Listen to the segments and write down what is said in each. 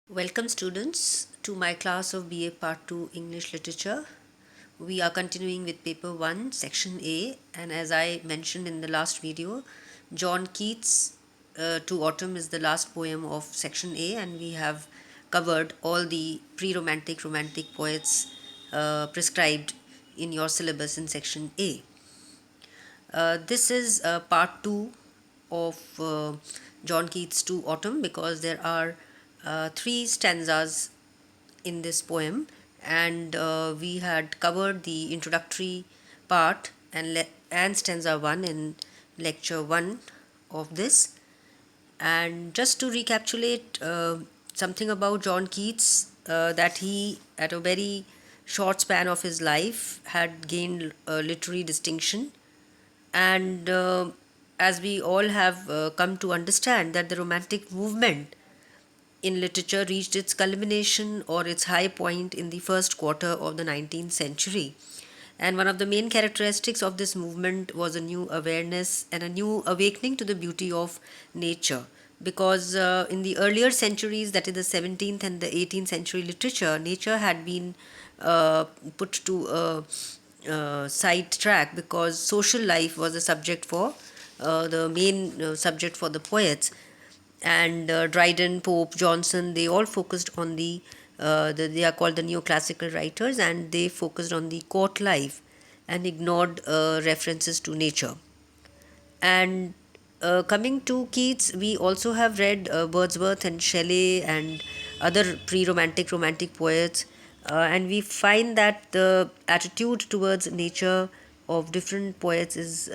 Welcome students to my class of BA Part 2 English Literature. We are continuing with paper 1 section A, and as I mentioned in the last video, John Keats' To Autumn is the last poem of section A, and we have covered all the pre-romantic romantic poets prescribed in your syllabus in section A. This is part 2 of John Keats' To Autumn, because there are three stanzas in this poem, and we had covered the introductory part and stanza 1 in lecture 1 of this. And just to recapitulate something about John Keats, that he, at a very short span of his life, had gained literary distinction, and as we all have come to understand, that the Romantic movement in literature reached its culmination or its high point in the first quarter of the 19th century. And one of the main characteristics of this movement was a new awareness and a new awakening to the beauty of nature. Because in the earlier centuries, that is the 17th and the 18th century literature, nature had been put to a side track, because social life was a subject for the main subject for the poets. And Dryden, Pope, Johnson, they all focused on they are called the neoclassical writers, and they focused on the court life and ignored references to nature. And coming to Keats, we also have read Wordsworth and Shelley and other pre-romantic romantic poets, and we find that the attitude towards nature of different poets is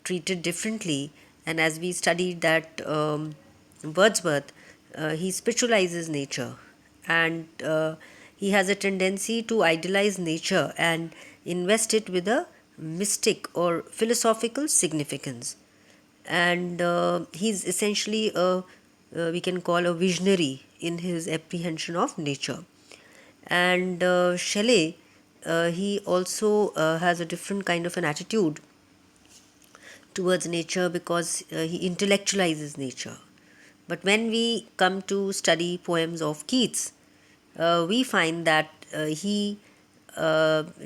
treated differently. And as we studied that Wordsworth, he spiritualizes nature, and he has a tendency to idealize nature and invest it with a mystic or philosophical significance. And he's essentially we can call a visionary in his apprehension of nature. And Shelley, he also has a different kind of an attitude towards nature, because he intellectualizes nature. But when we come to study poems of Keats, we find that he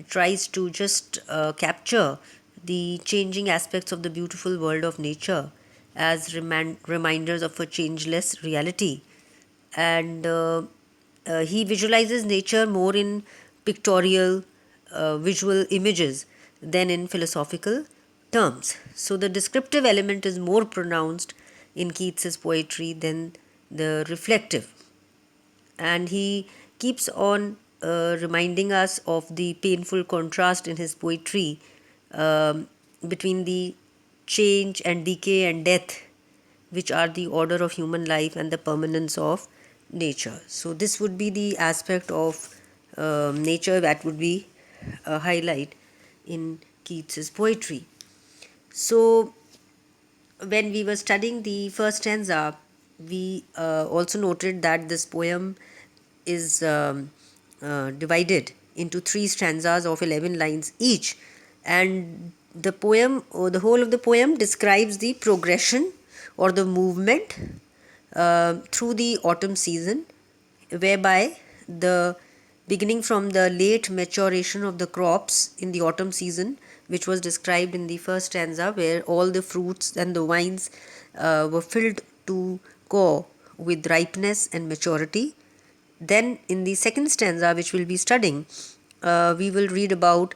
tries to just capture the changing aspects of the beautiful world of nature as reminders of a changeless reality. And he visualizes nature more in pictorial, visual images than in philosophical terms. So the descriptive element is more pronounced in Keats's poetry than the reflective. And he keeps on reminding us of the painful contrast in his poetry between the change and decay and death, which are the order of human life and the permanence of nature. So, this would be the aspect of nature that would be a highlight in Keats's poetry. So, when we were studying the first stanza, we also noted that this poem is divided into three stanzas of 11 lines each, and the poem, or the whole of the poem, describes the progression or the movement through the autumn season, whereby the beginning from the late maturation of the crops in the autumn season, which was described in the first stanza, where all the fruits and the vines were filled to core with ripeness and maturity. Then, in the second stanza, which we'll be studying, we will read about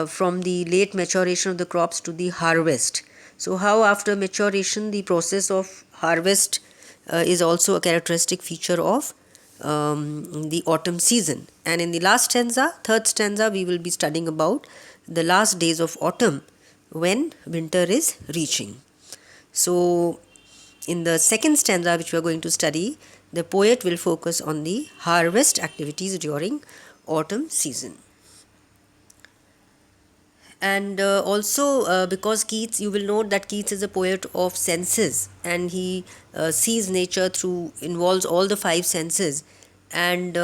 from the late maturation of the crops to the harvest. So, how after maturation, the process of harvest is also a characteristic feature of the autumn season. And in the last stanza, third stanza, we will be studying about the last days of autumn when winter is reaching. So, in the second stanza, which we are going to study, the poet will focus on the harvest activities during autumn season. And also, because Keats, you will note that Keats is a poet of senses, and he sees nature through, involves all the five senses. And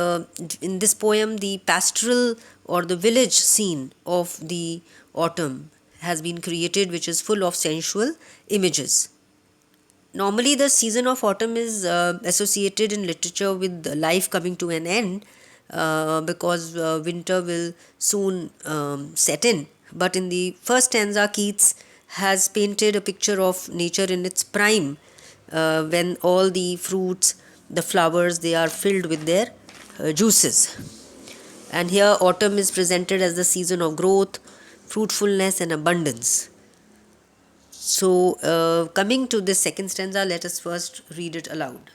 in this poem, the pastoral or the village scene of the autumn has been created, which is full of sensual images. Normally, the season of autumn is associated in literature with life coming to an end because winter will soon set in. But in the first stanza, Keats has painted a picture of nature in its prime when all the fruits, the flowers, they are filled with their juices. And here, autumn is presented as the season of growth, fruitfulness, and abundance. So, coming to this second stanza, let us first read it aloud.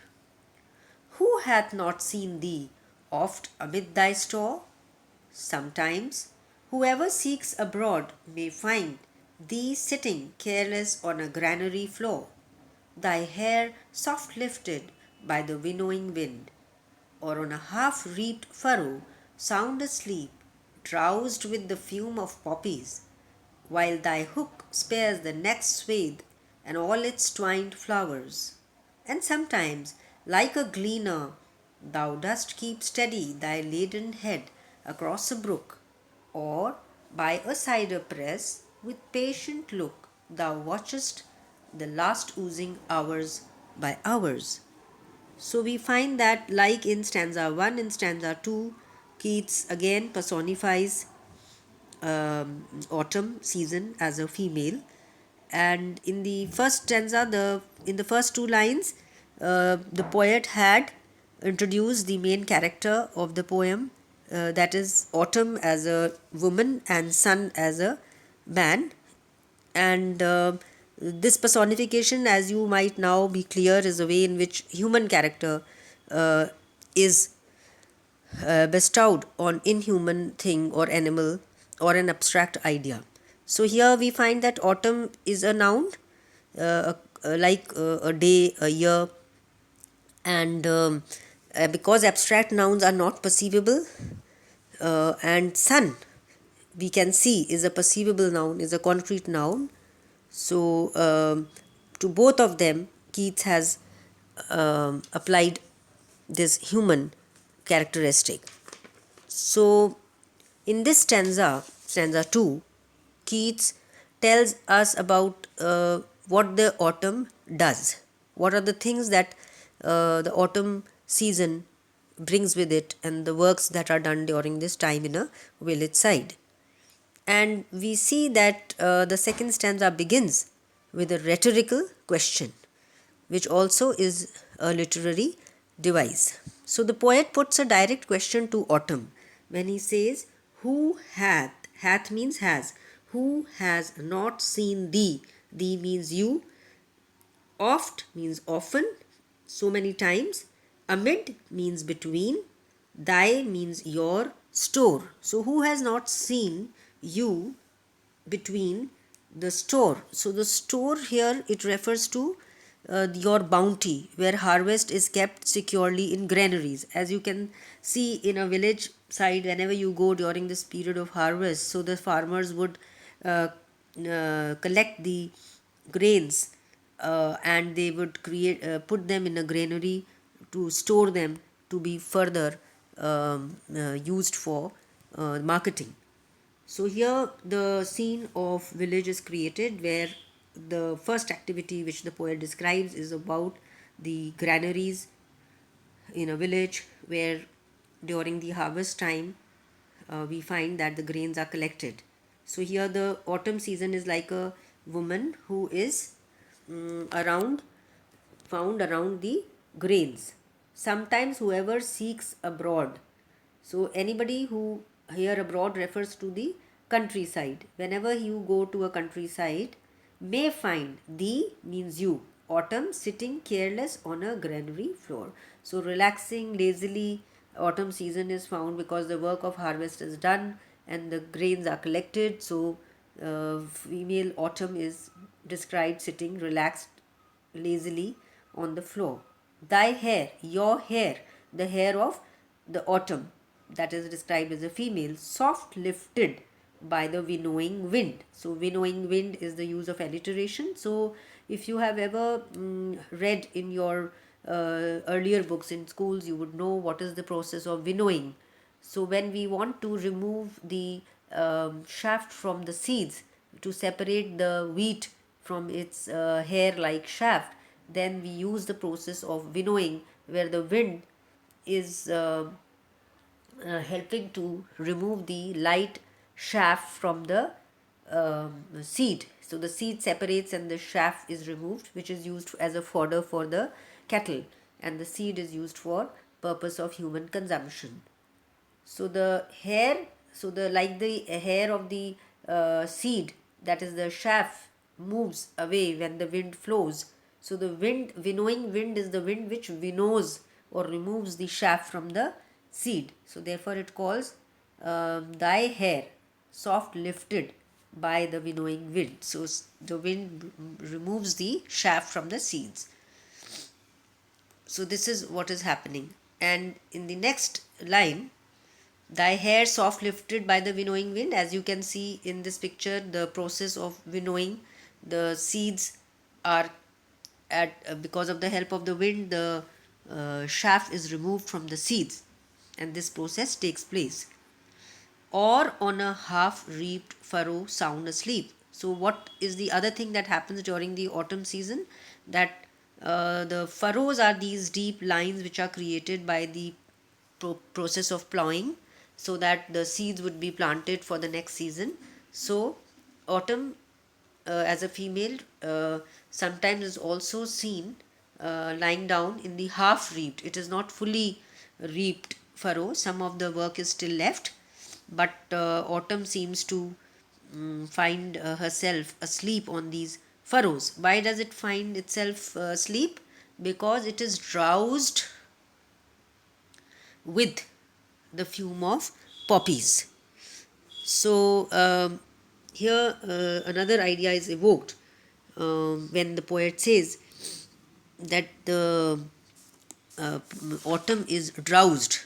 Who hath not seen thee oft amid thy store? Sometimes, whoever seeks abroad may find thee sitting careless on a granary floor, thy hair soft lifted by the winnowing wind, or on a half reaped furrow, sound asleep, drowsed with the fume of poppies, while thy hook spares the next swathe and all its twined flowers. And sometimes, like a gleaner, thou dost keep steady thy laden head across a brook, or by a cider press, with patient look, thou watchest the last oozing hours by hours. So we find that, like in stanza 1 and stanza 2, Keats again personifies autumn season as a female, and in the first stanza, the in the first two lines, the poet had introduced the main character of the poem, that is autumn as a woman and sun as a man. And this personification, as you might now be clear, is a way in which human character uh, is bestowed on inhuman thing or animal or an abstract idea. So here we find that autumn is a noun, like a day, a year, and because abstract nouns are not perceivable, and sun we can see is a perceivable noun, is a concrete noun. So to both of them, Keats has applied this human characteristic. So, in this stanza, stanza 2, Keats tells us about what the autumn does. What are the things that the autumn season brings with it, and the works that are done during this time in a village side. And we see that the second stanza begins with a rhetorical question, which also is a literary device. So the poet puts a direct question to autumn when he says, who hath means has, who has not seen thee? Thee means you, oft means often, so many times, amid means between, thy means your store. So who has not seen you between the store? So the store here, it refers to your bounty, where harvest is kept securely in granaries. As you can see in a village side, whenever you go during this period of harvest, so the farmers would collect the grains, and they would create put them in a granary to store them to be further used for marketing. So here the scene of village is created, where the first activity which the poet describes is about the granaries in a village, where during the harvest time we find that the grains are collected. So here the autumn season is like a woman who is around found around the grains. Sometimes whoever seeks abroad. So anybody who here abroad refers to the countryside. Whenever you go to a countryside, may find thee means you. Autumn sitting careless on a granary floor. So relaxing lazily, autumn season is found because the work of harvest is done and the grains are collected. So female autumn is described sitting relaxed lazily on the floor. Thy hair, your hair, the hair of the autumn, that is described as a female, soft lifted by the winnowing wind. So, winnowing wind is the use of alliteration. So, if you have ever read in your earlier books in schools, you would know what is the process of winnowing. So, when we want to remove the shaft from the seeds to separate the wheat from its hair like shaft, Then we use the process of winnowing, where the wind is helping to remove the light chaff from the seed. So the seed separates and the chaff is removed, which is used as a fodder for the cattle, and the seed is used for purpose of human consumption. So the hair, so the like the hair of the seed, that is the chaff, moves away when the wind flows. So the winnowing wind is the wind which winnows or removes the chaff from the seed. So therefore it calls thy hair soft lifted by the winnowing wind. So the wind removes the chaff from the seeds. So this is what is happening. And in the next line, thy hair soft lifted by the winnowing wind, as you can see in this picture, the process of winnowing, the seeds are at because of the help of the wind, the chaff is removed from the seeds, and this process takes place. Or on a half reaped furrow sound asleep. So what is the other thing that happens during the autumn season? That the furrows are these deep lines which are created by the process of plowing, so that the seeds would be planted for the next season. So autumn, as a female, sometimes is also seen lying down in the half reaped. It is not fully reaped furrow, some of the work is still left, but autumn seems to find herself asleep on these furrows. Why does it find itself asleep? Because it is drowsed with the fume of poppies. So here another idea is evoked when the poet says that the autumn is drowsed.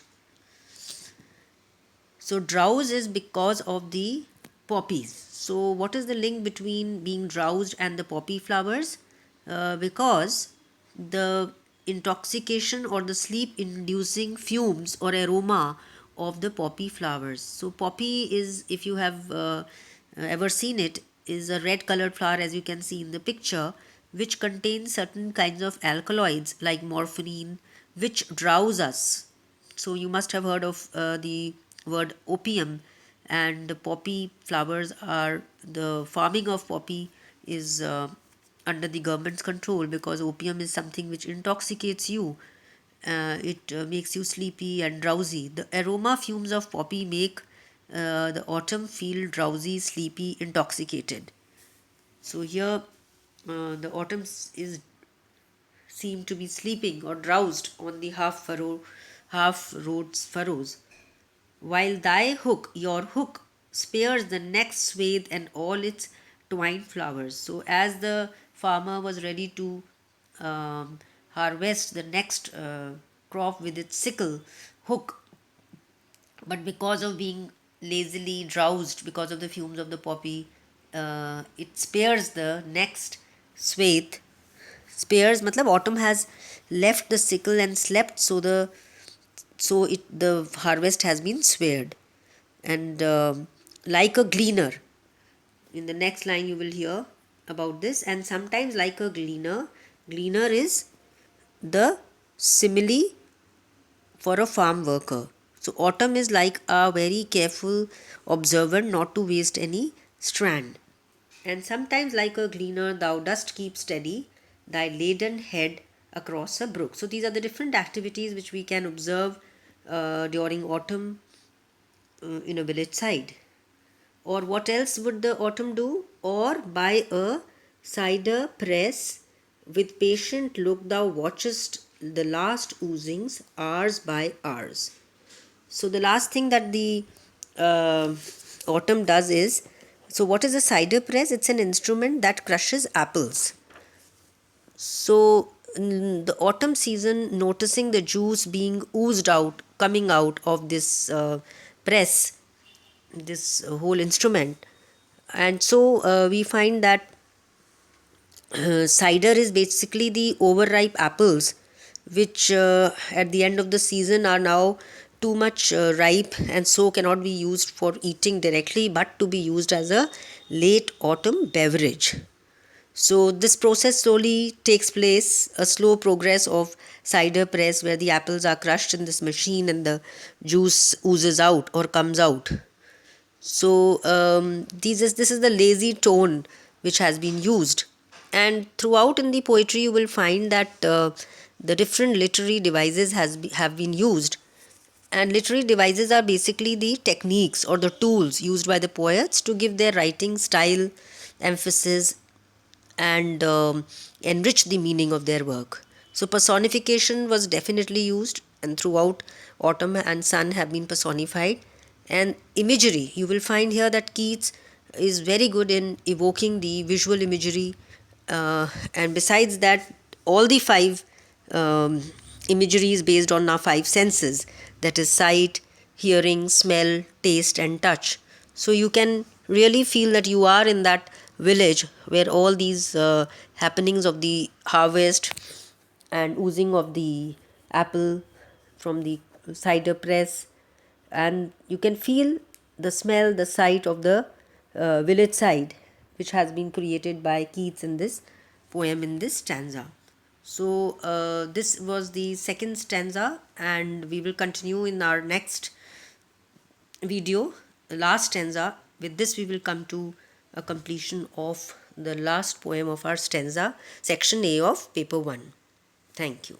So drowse is because of the poppies. So what is the link between being drowsed and the poppy flowers? Because the intoxication or the sleep inducing fumes or aroma of the poppy flowers. So poppy is, if you have ever seen it, is a red colored flower, as you can see in the picture, which contains certain kinds of alkaloids like morphine, which drowse us. So you must have heard of the word opium, and the poppy flowers are, the farming of poppy is under the government's control, because opium is something which intoxicates you. It makes you sleepy and drowsy. The aroma fumes of poppy make the autumn feel drowsy, sleepy, intoxicated. So here the autumn is seem to be sleeping or drowsed on the half roads furrows, while thy hook, your hook, spares the next swathe and all its twined flowers. So as the farmer was ready to harvest the next crop with its sickle hook, but because of being lazily drowsed because of the fumes of the poppy, it spares the next swathe. Spares matlab autumn has left the sickle and slept, so the harvest has been spared. And like a gleaner, in the next line you will hear about this. And sometimes like a gleaner is the simile for a farm worker. So autumn is like a very careful observer not to waste any strand. And sometimes like a gleaner thou dost keep steady thy laden head across a brook. So these are the different activities which we can observe during autumn in a village side. Or what else would the autumn do? Or by a cider press with patient look thou watchest the last oozings hours by hours. So the last thing that the autumn does is, so what is a cider press? It's an instrument that crushes apples. So in the autumn season, noticing the juice being oozed out, coming out of this press, this whole instrument, and so we find that cider is basically the overripe apples, which at the end of the season are now too much ripe and so cannot be used for eating directly, but to be used as a late autumn beverage. So this process slowly takes place, a slow progress of cider press where the apples are crushed in this machine and the juice oozes out or comes out. So this is the lazy tone which has been used, and throughout in the poetry you will find that the different literary devices have been used. And literary devices are basically the techniques or the tools used by the poets to give their writing style, emphasis, and enrich the meaning of their work. So, personification was definitely used, and throughout, autumn and sun have been personified. And imagery, you will find here that Keats is very good in evoking the visual imagery, and besides that, all the five um, imagery is based on our five senses, that is, sight, hearing, smell, taste, and touch. So you can really feel that you are in that village where all these happenings of the harvest and oozing of the apple from the cider press, and you can feel the smell, the sight of the village side, which has been created by Keats in this poem, in this stanza. So this was the second stanza, and we will continue in our next video, the last stanza. With this, we will come to a completion of the last poem of our stanza, section A of paper 1. Thank you.